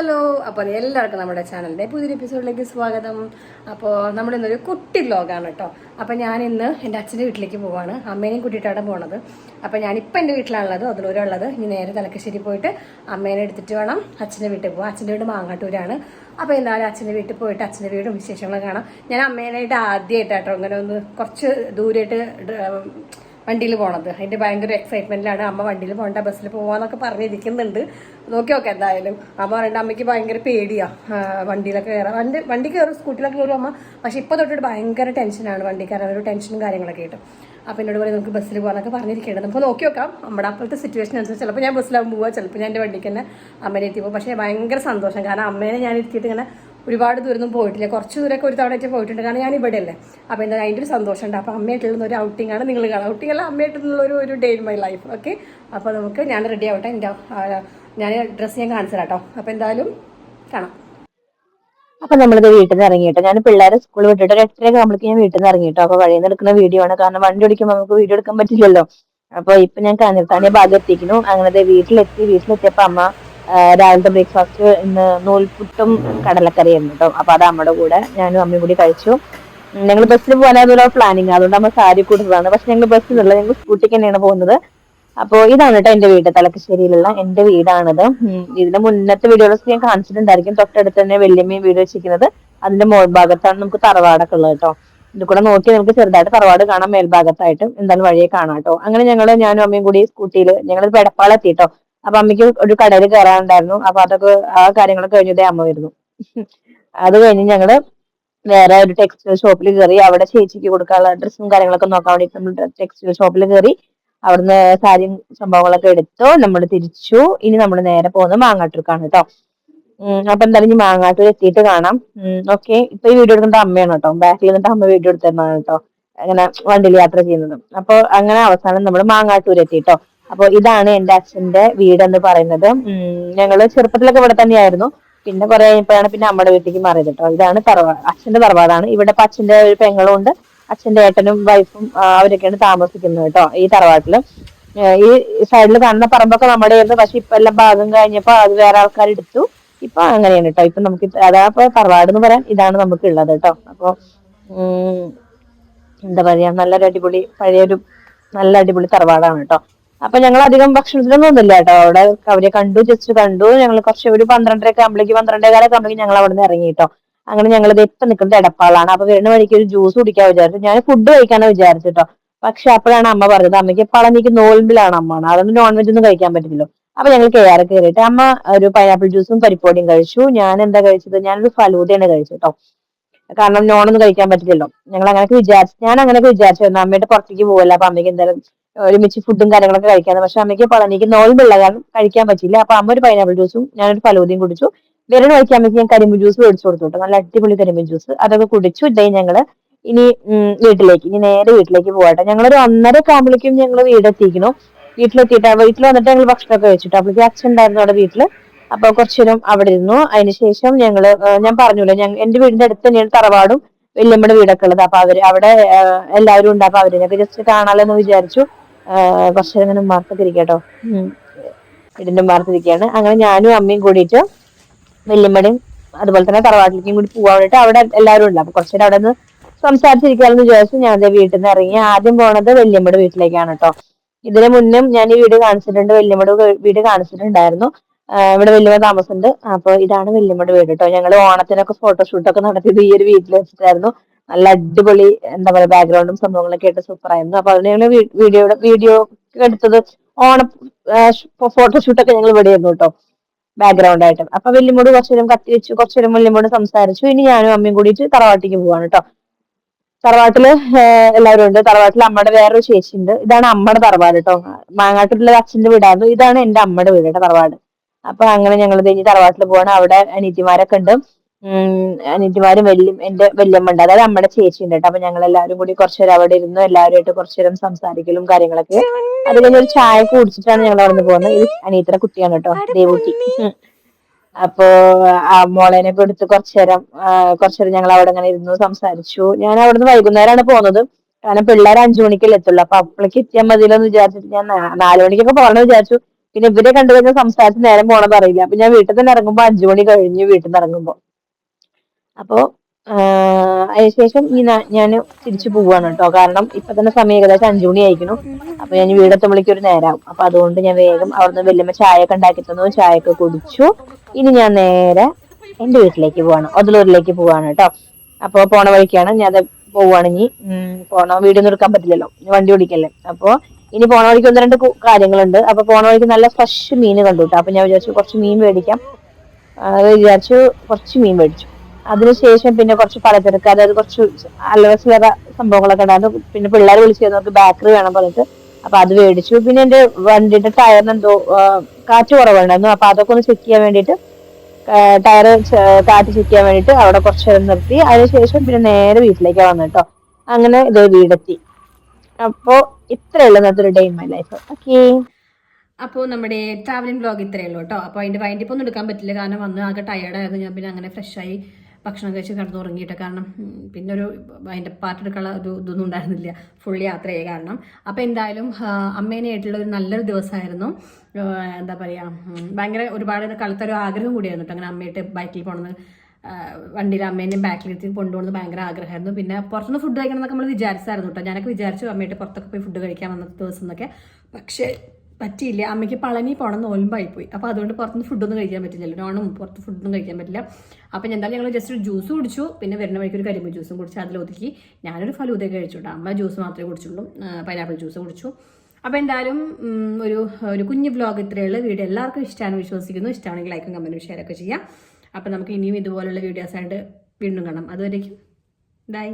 Hello, അപ്പോൾ എല്ലാവർക്കും നമ്മുടെ ചാനലിൻ്റെ പുതിയൊരു എപ്പിസോഡിലേക്ക് സ്വാഗതം. അപ്പോൾ നമ്മളിന്നൊരു കുട്ടി വ്ലോഗാണ് കേട്ടോ. അപ്പോൾ ഞാനിന്ന് എൻ്റെ അച്ഛൻ്റെ വീട്ടിലേക്ക് പോവാണ്. അമ്മേനെയും കൂട്ടിയിട്ടാണ് പോണത്. അപ്പോൾ ഞാനിപ്പോൾ എൻ്റെ വീട്ടിലാണുള്ളത്, അതിലൂരുള്ളത്. ഇനി നേരെ തലക്കശ്ശേരി പോയിട്ട് അമ്മേനെ എടുത്തിട്ട് വേണം അച്ഛൻ്റെ വീട്ടിൽ പോകാം. അച്ഛൻ്റെ വീട് മാങ്ങാട്ടൂരാണ്. അപ്പോൾ എന്തായാലും അച്ഛൻ്റെ വീട്ടിൽ പോയിട്ട് അച്ഛൻ്റെ വീടും വിശേഷങ്ങളും കാണാം. ഞാൻ അമ്മേനായിട്ട് ആദ്യമായിട്ടാട്ടോ ഇങ്ങനെ ഒന്ന് കുറച്ച് ദൂരമായിട്ട് വണ്ടിയിൽ പോണത്. അതിൻ്റെ ഭയങ്കര എക്സൈറ്റ്മെൻറ്റിലാണ്. അമ്മ വണ്ടിയിൽ പോകണ്ട, ബസ്സിൽ പോകാമെന്നൊക്കെ പറഞ്ഞിരിക്കുന്നുണ്ട്. നോക്കി നോക്കാം എന്തായാലും. അമ്മ പറയേണ്ട, അമ്മയ്ക്ക് ഭയങ്കര പേടിയാണ് വണ്ടിയിലൊക്കെ കയറാം. വണ്ടി കയറും, സ്കൂട്ടിലൊക്കെ കയറും അമ്മ. പക്ഷേ ഇപ്പോൾ തൊട്ടിട്ട് ഭയങ്കര ടെൻഷനാണ് വണ്ടി കയറാൻ, ഒരു ടെൻഷനും കാര്യങ്ങളൊക്കെ ആയിട്ട്. അപ്പോൾ എന്നോട് പറയും നമുക്ക് ബസ്സിൽ പോകാനൊക്കെ പറഞ്ഞിരിക്കേണ്ടത്. നമുക്ക് നോക്കി നോക്കാം. നമ്മുടെ അപ്പോഴത്തെ സിറ്റുവേഷൻ അനുസരിച്ച് ചിലപ്പോൾ ഞാൻ ബസ്സിലാകുമ്പോൾ പോവുക, ചിലപ്പോൾ ഞാൻ എൻ്റെ വണ്ടിക്ക് തന്നെ അമ്മേനെ എത്തി പോകും. പക്ഷേ ഭയങ്കര സന്തോഷം, കാരണം അമ്മേനെ ഞാൻ ഇരുത്തിയിട്ട് ഇങ്ങനെ ഒരുപാട് ദൂരമൊന്നും പോയിട്ടില്ല. കുറച്ച് ദൂരമൊക്കെ ഒരു തവണ പോയിട്ടുണ്ട്, കാരണം ഞാൻ ഇവിടെ അല്ലേ. അപ്പോൾ എന്താ അതിൻ്റെ ഒരു സന്തോഷമുണ്ട്. അപ്പോൾ അമ്മയായിട്ടുള്ള ഒരു ഔട്ടിങ്ങാണ് നിങ്ങൾ കാണാം. ഔട്ടിംഗ് അല്ല, അമ്മയായിട്ടുള്ള ഒരു day in my life. Okay, അപ്പോൾ നമുക്ക് ഞാൻ റെഡി ആവട്ടെ. ഞാൻ ഡ്രസ്സ് ഞാൻ കാണിച്ചു തരാം കേട്ടോ. അപ്പോൾ എന്തായാലും കാണാം. അപ്പൊ നമ്മളിത് വീട്ടിൽ നിന്ന് ഇറങ്ങിയിട്ടോ. ഞാൻ പിള്ളേരെ സ്കൂൾ വിട്ടിട്ട് ഒരു 8:30 ആകുമ്പോഴേക്ക് ഞാൻ വീട്ടിൽ നിന്ന് ഇറങ്ങിയിട്ടോ. അപ്പൊ വഴിയിൽ നിന്ന് എടുക്കുന്ന വീഡിയോ ആണ്, കാരണം വണ്ടി ഓടിക്കുമ്പോൾ നമുക്ക് വീഡിയോ എടുക്കാൻ പറ്റില്ലല്ലോ. അപ്പൊ ഇപ്പൊ ഞാൻ കാഞ്ഞിരത്താണി ഭാഗം എത്തിക്കുന്നു. അങ്ങനെ വീട്ടിലെത്തിയപ്പോ അമ്മ രാവിലത്തെ ബ്രേക്ക്ഫാസ്റ്റ് ഇന്ന് നൂൽപുട്ടും കടലക്കറിയായിരുന്നു കേട്ടോ. അപ്പൊ അത് അമ്മയുടെ കൂടെ ഞാനും അമ്മയും കൂടി കഴിച്ചു. ഞങ്ങൾ ബസ്സിൽ പോകാനുള്ള പ്ലാനിങ്, അതുകൊണ്ട് അമ്മ സാരി കൊടുത്തതാണ്. പക്ഷെ ഞങ്ങൾ ബസ്സിലുള്ള, ഞങ്ങൾ സ്കൂട്ടിക്ക് തന്നെയാണ് പോകുന്നത്. അപ്പൊ ഇതാണ് കേട്ടോ എന്റെ വീട്, തലക്കശ്ശേരിയിലുള്ള എന്റെ വീടാണിത്. ഇതിന്റെ മുന്നത്തെ വീഡിയോസ് ഞാൻ കാണിച്ചിട്ടുണ്ടായിരിക്കും. തൊട്ടടുത്ത് തന്നെ വല്യമ്മയും വീട് വെച്ചിരിക്കുന്നത്. അതിന്റെ മോൾഭാഗത്താണ് നമുക്ക് തറവാടൊക്കെ ഉള്ളത് കേട്ടോ. ഇത് കൂടെ നോക്കി നമുക്ക് ചെറുതായിട്ട് തറവാട് കാണാം, മേൽഭാഗത്തായിട്ട് എന്തായാലും വഴിയെ കാണാം കേട്ടോ. അങ്ങനെ ഞാനും അമ്മയും കൂടി സ്കൂട്ടിയിൽ ഞങ്ങൾ പെടപ്പാളെത്തി കേട്ടോ. അപ്പൊ അമ്മയ്ക്ക് ഒരു കടയിൽ കയറാനുണ്ടായിരുന്നു. അപ്പൊ അതൊക്കെ ആ കാര്യങ്ങളൊക്കെ കഴിഞ്ഞതേ അമ്മ വരുന്നു. അത് കഴിഞ്ഞ് ഞങ്ങള് വേറെ ഒരു ടെക്സ്റ്റൈൽ ഷോപ്പിൽ കയറി. അവിടെ ചേച്ചിക്ക് കൊടുക്കാനുള്ള ഡ്രസ്സും കാര്യങ്ങളൊക്കെ നോക്കാൻ വേണ്ടി നമ്മൾ ടെക്സ്റ്റൈൽ ഷോപ്പിൽ കയറി. അവിടുന്ന് സാരിയും സംഭവങ്ങളൊക്കെ എടുത്തു. നമ്മൾ തിരിച്ചു. ഇനി നമ്മൾ നേരെ പോകുന്നത് മാങ്ങാട്ടൂർക്കാണ് കേട്ടോ. അപ്പൊ എന്തായാലും ഇനി മാങ്ങാട്ടൂർ എത്തിയിട്ട് കാണാം. ഓക്കെ, ഇപ്പൊ ഈ വീഡിയോ എടുക്കേണ്ട അമ്മയാണ് കേട്ടോ. ബാക്കിൽ നിന്നിട്ട് അമ്മ വീഡിയോ എടുത്തിരുന്നതാണ് കേട്ടോ, അങ്ങനെ വണ്ടിയിൽ യാത്ര ചെയ്യുന്നത്. അപ്പൊ അങ്ങനെ അവസാനം നമ്മൾ മാങ്ങാട്ടൂർ എത്തിട്ടോ. അപ്പൊ ഇതാണ് എന്റെ അച്ഛന്റെ വീട് എന്ന് പറയുന്നത്. ഞങ്ങള് ചെറുപ്പത്തിലൊക്കെ ഇവിടെ തന്നെയായിരുന്നു. പിന്നെ കുറെ കഴിഞ്ഞപ്പോഴാണ് പിന്നെ അമ്മയുടെ വീട്ടിലേക്ക് മാറിയത് കേട്ടോ. ഇതാണ് തറവാട്, അച്ഛന്റെ തറവാടാണ്. ഇവിടെ ഇപ്പൊ അച്ഛന്റെ ഒരു പെങ്ങളും ഉണ്ട്. അച്ഛന്റെ ഏട്ടനും വൈഫും അവരൊക്കെയാണ് താമസിക്കുന്നത് കേട്ടോ ഈ തറവാട്ടില്. ഈ സൈഡിൽ കാണുന്ന പറമ്പൊക്കെ നമ്മുടെ ആയിരുന്നു. പക്ഷെ ഇപ്പൊ എല്ലാം ഭാഗം കഴിഞ്ഞപ്പോ അത് വേറെ ആൾക്കാർ എടുത്തു. ഇപ്പൊ അങ്ങനെയാണ് കേട്ടോ. ഇപ്പൊ നമുക്ക് അതാ ഇപ്പൊ തറവാട് എന്ന് പറയാൻ ഇതാണ് നമുക്ക് ഉള്ളത് കേട്ടോ. അപ്പൊ എന്താ പറയാ, നല്ലൊരു അടിപൊളി പഴയൊരു നല്ല അടിപൊളി തറവാടാണ് കേട്ടോ. അപ്പൊ ഞങ്ങൾ അധികം ഭക്ഷണത്തിനൊന്നും ഒന്നുമില്ല കേട്ടോ. അവിടെ അവരെ കണ്ടു, ജസ്റ്റ് കണ്ടു. ഞങ്ങൾ കുറച്ച് ഒരു 12:30 ആകുമ്പോഴേക്കും ഞങ്ങൾ അവിടെ നിന്ന് ഇറങ്ങി കേട്ടോ. അങ്ങനെ ഞങ്ങൾ ഇപ്പൊ നിൽക്കുന്നത് എടപ്പാളാണ്. അപ്പൊ വരുന്ന വഴിക്ക് ഒരു ജ്യൂസ് കുടിക്കാൻ വിചാരിച്ചു. ഞാൻ ഫുഡ് കഴിക്കാനാണ് വിചാരിച്ചിട്ടോ. പക്ഷെ അപ്പോഴാണ് അമ്മ പറഞ്ഞത്, അമ്മയ്ക്ക് പളനിക്ക് നോൽമ്പിലാണ് അമ്മ, അതൊന്നും നോൺ വെജ് ഒന്നും കഴിക്കാൻ പറ്റില്ലല്ലോ. അപ്പൊ ഞങ്ങൾ കയറിയിട്ട് അമ്മ ഒരു പൈനാപ്പിൾ ജ്യൂസും പരിപ്പോടിയും കഴിച്ചു. ഞാൻ എന്താ കഴിച്ചത്, ഞാനൊരു ഫലൂദയാണ് കഴിച്ചു കേട്ടോ. കാരണം നോണൊന്നും കഴിക്കാൻ പറ്റില്ലല്ലോ. ഞാൻ അങ്ങനെയൊക്കെ വിചാരിച്ചിരുന്നു. അമ്മയുടെ പുറത്തേക്ക് പോകല്ല, അപ്പൊ അമ്മയ്ക്ക് എന്തായാലും ഒരുമിച്ച് ഫുഡും കാര്യങ്ങളൊക്കെ കഴിക്കാതെ. പക്ഷെ അമ്മയ്ക്ക് പളനിക്ക് നോൽമ്പുള്ള കാരണം കഴിക്കാൻ പറ്റില്ല. അപ്പൊ അമ്മ ഒരു പൈനാപ്പിൾ ജ്യൂസും ഞാനൊരു ഫലൂദയും കുടിച്ചു. വരുന്ന വഴിക്ക് അമ്മയ്ക്ക് ഞാൻ കരിമ്പ് ജ്യൂസ് മേടിച്ചു കൊടുത്തു കേട്ടോ. നല്ല അടിപൊളി കരിമ്പ് ജ്യൂസ്, അതൊക്കെ കുടിച്ചു. ഇതായി ഞങ്ങള് ഇനി ഇനി നേരെ വീട്ടിലേക്ക് പോകട്ടെ. ഞങ്ങളൊരു 1:30 ആകുമ്പോഴേക്കും ഞങ്ങൾ വീടെത്തിക്കുന്നു. വീട്ടിൽ വന്നിട്ട് ഞങ്ങൾ ഭക്ഷണമൊക്കെ കഴിച്ചിട്ട് അപ്പോഴേക്കും അച്ഛൻ ഉണ്ടായിരുന്നു അവിടെ വീട്ടില്. അപ്പൊ കുറച്ചു നേരം അവിടെ ഇരുന്നു. അതിനുശേഷം ഞാൻ പറഞ്ഞല്ലോ, എന്റെ വീടിന്റെ അടുത്ത് തന്നെയാണ് തറവാടും വല്യമ്മയുടെ വീടൊക്കെ ഉള്ളത്. അപ്പൊ അവിടെ എല്ലാവരും ഉണ്ട്. അപ്പൊ അവരിനൊക്കെ ജസ്റ്റ് കാണാലോ എന്ന് വിചാരിച്ചു. കുറച്ചു നേരം ഇങ്ങനെ ഉമ്മാർത്തിരിക്കട്ടോ. വീടിന്റെ ഉമ്മാർത്തിരിക്കുകയാണ്. അങ്ങനെ ഞാനും അമ്മയും കൂടിയിട്ട് വല്യമ്മയുടെയും അതുപോലെ തന്നെ തറവാട്ടിലേക്കും കൂടി പോകാൻ വേണ്ടിട്ട് അവിടെ എല്ലാവരും ഉണ്ട്. അപ്പൊ കുറച്ചു നേരം അവിടെ നിന്ന് സംസാരിച്ചിരിക്കാമെന്ന് വിചാരിച്ചു. ഞാൻ വീട്ടിൽ നിന്ന് ഇറങ്ങി. ആദ്യം പോണത് വല്യമ്മയുടെ വീട്ടിലേക്കാണ് കേട്ടോ. ഇതിനു മുന്നും ഞാൻ ഈ വീട് കാണിച്ചിട്ടുണ്ട്, വല്യമ്മയുടെ വീട് കാണിച്ചിട്ടുണ്ടായിരുന്നു. ഇവിടെ വല്യമ്മ താമസമുണ്ട്. അപ്പൊ ഇതാണ് വല്യമ്മയുടെ വീട് കേട്ടോ. ഞങ്ങൾ ഓണത്തിനൊക്കെ ഫോട്ടോഷൂട്ടൊക്കെ നടത്തിയത് ഈ ഒരു വീട്ടിൽ വെച്ചിട്ടായിരുന്നു. നല്ല അടിപൊളി എന്താ പറയാ, ബാക്ക്ഗ്രൗണ്ടും സംഭവങ്ങളൊക്കെ ആയിട്ട് സൂപ്പർ ആയിരുന്നു. അപ്പൊ അതിന് ഞങ്ങൾ വീഡിയോ എടുത്തത് ഓണം ഫോട്ടോഷൂട്ടൊക്കെ ഞങ്ങൾ ഇവിടെ ആയിരുന്നു കേട്ടോ, ബാക്ക്ഗ്രൗണ്ട് ആയിട്ട്. അപ്പൊ വല്യമ്മോട് കുറച്ചു നേരം കത്തി വെച്ചു, കുറച്ചു നേരം വല്യമ്മോട് സംസാരിച്ചു. ഇനി ഞാനും അമ്മയും കൂടിയിട്ട് തറവാട്ടിലേക്ക് പോവാണ് കേട്ടോ. തറവാട്ടില് എല്ലാവരും ഉണ്ട്. തറവാട്ടിൽ അമ്മയുടെ വേറൊരു ചേച്ചി ഉണ്ട്. ഇതാണ് അമ്മയുടെ തറവാട് കേട്ടോ. മാങ്ങാട്ടിലുള്ള അച്ഛന്റെ വീടായിരുന്നു. ഇതാണ് എന്റെ അമ്മയുടെ വീട് കേട്ടോ, തറവാട്. അപ്പൊ അങ്ങനെ ഞങ്ങൾ കഴിഞ്ഞ് തറവാട്ടിൽ പോവാണ്. അവിടെ അനിയത്തിമാരൊക്കെ ഉണ്ട്. അനിയത്തിമാരും എന്റെ വല്യമ്മ ഉണ്ട്, അതായത് അമ്മയുടെ ചേച്ചി ഉണ്ട് കേട്ടോ. അപ്പൊ ഞങ്ങൾ എല്ലാവരും കൂടി കുറച്ചു നേരം അവിടെ ഇരുന്നു. എല്ലാവരുമായിട്ട് കുറച്ചു നേരം സംസാരിക്കലും കാര്യങ്ങളൊക്കെ. അത് കഴിഞ്ഞ് ഒരു ചായ കുടിച്ചിട്ടാണ് ഞങ്ങൾ അവിടെ നിന്ന് പോകുന്നത്. ഇത് അനിയത്തിയുടെ കുട്ടിയാണ് കേട്ടോ, ദേവൂട്ടി. അപ്പോ ആ മോളേനൊക്കെ എടുത്ത് കുറച്ചേരം ഞങ്ങൾ അവിടെ അങ്ങനെ ഇരുന്നു സംസാരിച്ചു. ഞാൻ അവിടുന്ന് വൈകുന്നേരമാണ് പോകുന്നത്, കാരണം പിള്ളേർ 5 മണിക്കല്ലേ എത്തുള്ളൂ. അപ്പൊ അപ്പോഴേക്ക് എത്തിയാൽ മതിയല്ലോ എന്ന് വിചാരിച്ചിട്ട് ഞാൻ 4 മണിക്കൊക്കെ പോകണമെന്ന് വിചാരിച്ചു. പിന്നെ ഇവരെ കണ്ടു കഴിഞ്ഞാൽ സംസാരിച്ച് നേരം പോണെന്ന് അറിയില്ല. അപ്പൊ ഞാൻ വീട്ടിൽ തന്നെ ഇറങ്ങുമ്പോ 5 മണി കഴിഞ്ഞു വീട്ടിൽ നിന്ന് ഇറങ്ങുമ്പോ. അപ്പോ അതിനുശേഷം ഞാൻ തിരിച്ചു പോവാണ് കേട്ടോ. കാരണം ഇപ്പൊ തന്നെ സമയം ഏകദേശം 5 മണി ആയിരിക്കുന്നു. അപ്പൊ ഞാൻ വീടെത്തുമ്പോഴേക്കും ഒരു നേരമാവും. അപ്പൊ അതുകൊണ്ട് ഞാൻ വേഗം അവിടുന്ന് വല്യമ്മ ചായ ഒക്കെ ഉണ്ടാക്കി തന്നു, ചായ ഒക്കെ കുടിച്ചു. ഇനി ഞാൻ നേരെ എന്റെ വീട്ടിലേക്ക് പോവാണ്, ഒതലൂരിലേക്ക് പോവാണ് കേട്ടോ. അപ്പൊ പോണ വഴിക്കാണ് ഞാൻ പോവാണെങ്കിൽ വീടൊന്നും എടുക്കാൻ പറ്റില്ലല്ലോ, വണ്ടി ഓടിക്കല്ലേ. അപ്പൊ ഇനി പോണ വഴിക്ക് 1-2 കാര്യങ്ങളുണ്ട്. അപ്പൊ പോണ വഴിക്ക് നല്ല ഫ്രഷ് മീൻ കണ്ടു കേട്ടോ. അപ്പൊ ഞാൻ വിചാരിച്ചു കുറച്ച് മീൻ മേടിക്കാം. വിചാരിച്ചു കുറച്ച് മീൻ മേടിച്ചു. അതിനുശേഷം പിന്നെ കുറച്ച് പലചരക്ക്, അതായത് കുറച്ച് അല്ലറ ചില്ലറ സംഭവങ്ങളൊക്കെ ഉണ്ടായിരുന്നു. പിന്നെ പിള്ളേർ വിളിച്ചു നമുക്ക് ബേക്കറി വേണം പറഞ്ഞിട്ട് അപ്പൊ അത് മേടിച്ചു. പിന്നെ എന്റെ വണ്ടിയുടെ ടയറിന് എന്തോ കാറ്റ് കുറവുണ്ടായിരുന്നു. അപ്പൊ അതൊക്കെ ഒന്ന് ചെക്ക് ചെയ്യാൻ വേണ്ടിയിട്ട് ടയർ കാറ്റ് ചെക്ക് ചെയ്യാൻ വേണ്ടിയിട്ട് അവിടെ കുറച്ച് നേരം നിർത്തി. അതിനുശേഷം പിന്നെ നേരെ വീട്ടിലേക്ക് വന്നു കേട്ടോ. അങ്ങനെ ഇതേ വീടെത്തി. അപ്പോ ഇത്രയുള്ള ഇന്നത്തെ ഒരു day in my life. Okay, അപ്പോൾ നമ്മുടെ ട്രാവലിംഗ് വ്ളോഗ് ഇത്രയേ ഉള്ളൂ കേട്ടോ. അപ്പോൾ അതിൻ്റെ വൈൻഡിപ്പ് ഒന്നും എടുക്കാൻ പറ്റില്ല, കാരണം വന്ന് ആകെ ടയേർഡായിരുന്നു. ഞാൻ പിന്നെ അങ്ങനെ ഫ്രഷായി ഭക്ഷണം കഴിച്ച് കിടന്നുറങ്ങിയിട്ട്, കാരണം പിന്നെ ഒരു അതിൻ്റെ പാർട്ട് എടുക്കാനുള്ള ഇതൊന്നും ഉണ്ടായിരുന്നില്ല, ഫുൾ യാത്ര ചെയ്യുക കാരണം. അപ്പോൾ എന്തായാലും അമ്മേനായിട്ടുള്ള ഒരു നല്ലൊരു ദിവസമായിരുന്നു. എന്താ പറയുക, ഭയങ്കര ഒരുപാട് കളത്തൊരു ആഗ്രഹം കൂടിയായിരുന്നു കേട്ടോ. അങ്ങനെ അമ്മയായിട്ട് ബൈക്കിൽ പോകണമെന്ന്, വണ്ടിയിൽ അമ്മേനെയും ബാക്കിലെത്തി കൊണ്ടുപോകുന്നത് ഭയങ്കര ആഗ്രഹമായിരുന്നു. പിന്നെ പുറത്തുനിന്ന് ഫുഡ് കഴിക്കണം എന്നൊക്കെ നമ്മൾ വിചാരിച്ചായിരുന്നു കേട്ടോ. ഞാനൊക്കെ വിചാരിച്ചു അമ്മയായിട്ട് പുറത്തൊക്കെ പോയി ഫുഡ് കഴിക്കാൻ വന്ന ദിവസം എന്നൊക്കെ. പക്ഷേ പറ്റിയില്ല, അമ്മയ്ക്ക് പളനി പോകണം നോൽമ്പായിപ്പോയി. അപ്പോൾ അതുകൊണ്ട് പുറത്തുനിന്ന് ഫുഡൊന്നും കഴിക്കാൻ പറ്റില്ലല്ലോ, നോണും പുറത്ത് ഫുഡൊന്നും കഴിക്കാൻ പറ്റില്ല. അപ്പോൾ എന്തായാലും ഞങ്ങൾ ജസ്റ്റ് ഒരു ജ്യൂസ് കുടിച്ചു, പിന്നെ വരുന്ന വഴിക്ക് ഒരു കരിമ്പ് ജ്യൂസും കുടിച്ച് അതിലൊതുക്കി. ഞാനൊരു ഫലൂദയൊക്കെ കഴിച്ചു. അമ്മ ജ്യൂസ് മാത്രമേ കുടിച്ചുള്ളൂ, പൈനാപ്പിൾ ജ്യൂസ് കുടിച്ചു. അപ്പോൾ എന്തായാലും ഒരു കുഞ്ഞു വ്ലോഗ് ഇത്രയുള്ള വീഡിയോ എല്ലാവർക്കും ഇഷ്ടമാണ് വിശ്വസിക്കുന്നു. ഇഷ്ടമാണെങ്കിൽ ലൈക്കും കമൻറ്റും ഷെയറൊക്കെ ചെയ്യാം. അപ്പോൾ നമുക്ക് ഇനിയും ഇതുപോലുള്ള വീഡിയോസായിട്ട് വീണ്ടും കാണാം. അതുവരേക്കും ബൈ.